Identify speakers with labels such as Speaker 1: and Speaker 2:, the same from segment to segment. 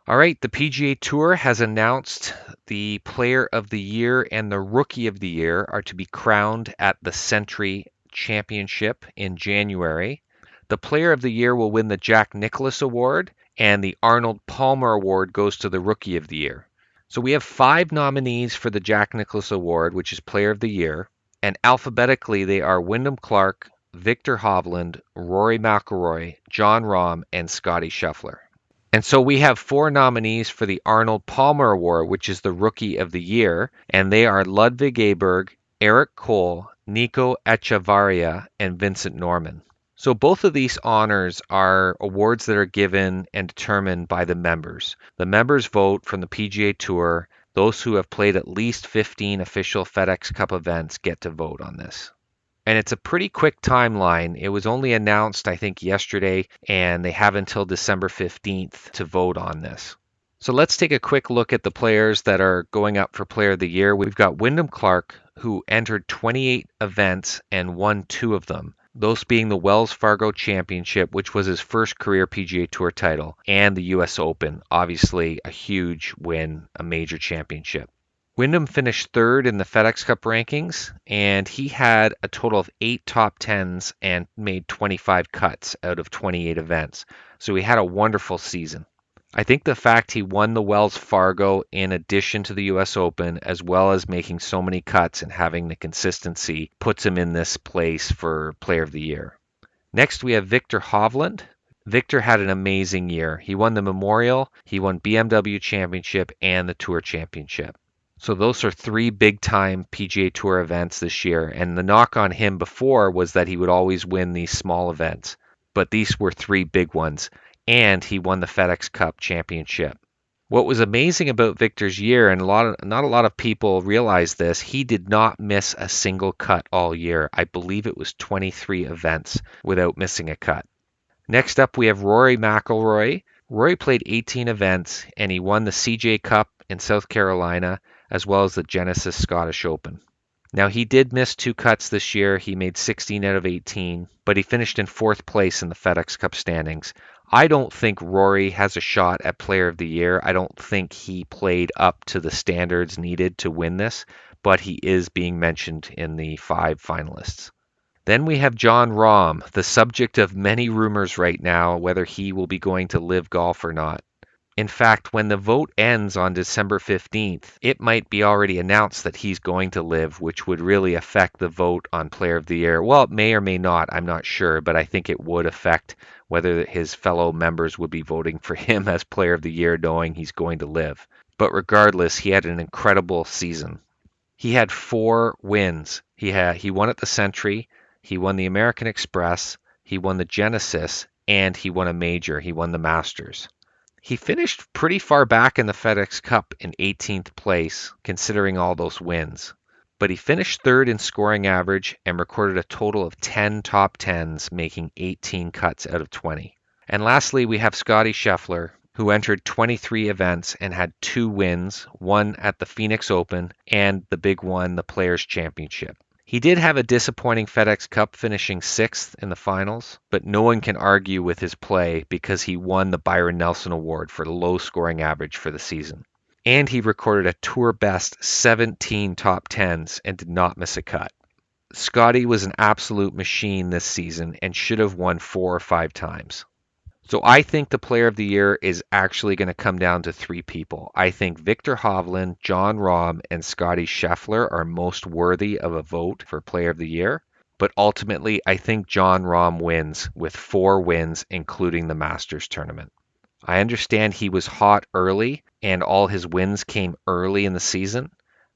Speaker 1: All right, the PGA Tour has announced the Player of the Year and the Rookie of the Year are to be crowned at the Sentry Championship in January. The Player of the Year will win the Jack Nicklaus Award, and the Arnold Palmer Award goes to the Rookie of the Year. So we have 5 nominees for the Jack Nicklaus Award, which is Player of the Year, and alphabetically they are Wyndham Clark, Victor Hovland, Rory McIlroy, Jon Rahm, and Scottie Scheffler. And so we have 4 nominees for the Arnold Palmer Award, which is the Rookie of the Year, and they are Ludwig Aberg, Eric Cole, Nico Echevarria, and Vincent Norman. So both of these honors are awards that are given and determined by the members. The members vote from the PGA Tour. Those who have played at least 15 official FedEx Cup events get to vote on this. And it's a pretty quick timeline. It was only announced, I think, yesterday, and they have until December 15th to vote on this. So let's take a quick look at the players that are going up for Player of the Year. We've got Wyndham Clark, who entered 28 events and won 2 of them. Those being the Wells Fargo Championship, which was his first career PGA Tour title, and the US Open, obviously a huge win, a major championship. Wyndham finished third in the FedEx Cup rankings, and he had a total of 8 top 10s and made 25 cuts out of 28 events. So he had a wonderful season. I think the fact he won the Wells Fargo in addition to the US Open, as well as making so many cuts and having the consistency, puts him in this place for Player of the Year. Next, we have Victor Hovland. Victor had an amazing year. He won the Memorial, he won BMW Championship, and the Tour Championship. So those are 3 big-time PGA Tour events this year, and the knock on him before was that he would always win these small events. But these were 3 big ones, and he won the FedEx Cup Championship. What was amazing about Victor's year, and not a lot of people realize this, he did not miss a single cut all year. I believe it was 23 events without missing a cut. Next up, we have Rory McIlroy. Rory played 18 events, and he won the CJ Cup in South Carolina, as well as the Genesis Scottish Open. Now, he did miss 2 cuts this year. He made 16 out of 18, but he finished in 4th place in the FedEx Cup standings. I don't think Rory has a shot at Player of the Year. I don't think he played up to the standards needed to win this, but he is being mentioned in the 5 finalists. Then we have Jon Rahm, the subject of many rumors right now, whether he will be going to LIV Golf or not. In fact, when the vote ends on December 15th, it might be already announced that he's going to LIV, which would really affect the vote on Player of the Year. Well, it may or may not, I'm not sure, but I think it would affect whether his fellow members would be voting for him as Player of the Year, knowing he's going to LIV. But regardless, he had an incredible season. He had 4 wins. He won at the Sentry, he won the American Express, he won the Genesis, and he won a major. He won the Masters. He finished pretty far back in the FedEx Cup in 18th place, considering all those wins. But he finished 3rd in scoring average and recorded a total of 10 top 10s, making 18 cuts out of 20. And lastly, we have Scottie Scheffler, who entered 23 events and had 2 wins, one at the Phoenix Open and the big one, the Players' Championship. He did have a disappointing FedEx Cup, finishing 6th in the finals, but no one can argue with his play because he won the Byron Nelson Award for low scoring average for the season. And he recorded a tour best 17 top 10s and did not miss a cut. Scottie was an absolute machine this season and should have won 4 or 5 times. So I think the Player of the Year is actually going to come down to 3 people. I think Victor Hovland, Jon Rahm, and Scottie Scheffler are most worthy of a vote for Player of the Year. But ultimately, I think Jon Rahm wins with 4 wins, including the Masters tournament. I understand he was hot early and all his wins came early in the season,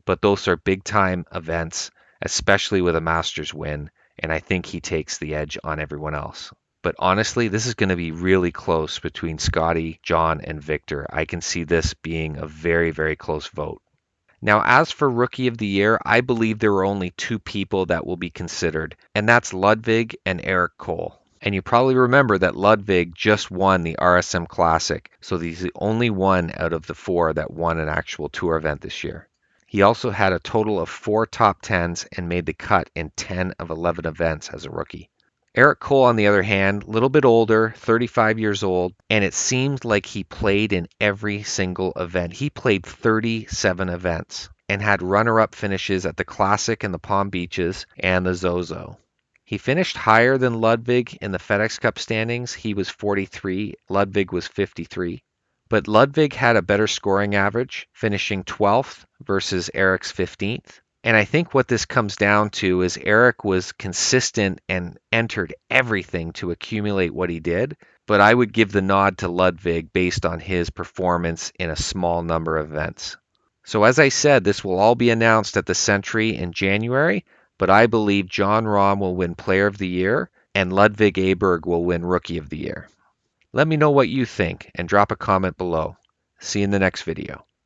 Speaker 1: but those are big-time events, especially with a Masters win, and I think he takes the edge on everyone else. But honestly, this is going to be really close between Scottie, Jon, and Victor. I can see this being a very, very close vote. Now, as for Rookie of the Year, I believe there are only 2 people that will be considered, and that's Ludwig and Eric Cole. And you probably remember that Ludwig just won the RSM Classic, so he's the only one out of the 4 that won an actual tour event this year. He also had a total of 4 top 10s and made the cut in 10 of 11 events as a rookie. Eric Cole, on the other hand, a little bit older, 35 years old, and it seemed like he played in every single event. He played 37 events and had runner-up finishes at the Classic in the Palm Beaches and the Zozo. He finished higher than Ludwig in the FedEx Cup standings. He was 43, Ludwig was 53. But Ludwig had a better scoring average, finishing 12th versus Eric's 15th. And I think what this comes down to is Eric was consistent and entered everything to accumulate what he did, but I would give the nod to Ludwig based on his performance in a small number of events. So as I said, this will all be announced at the Century in January, but I believe John Rahm will win Player of the Year and Ludwig Aberg will win Rookie of the Year. Let me know what you think and drop a comment below. See you in the next video.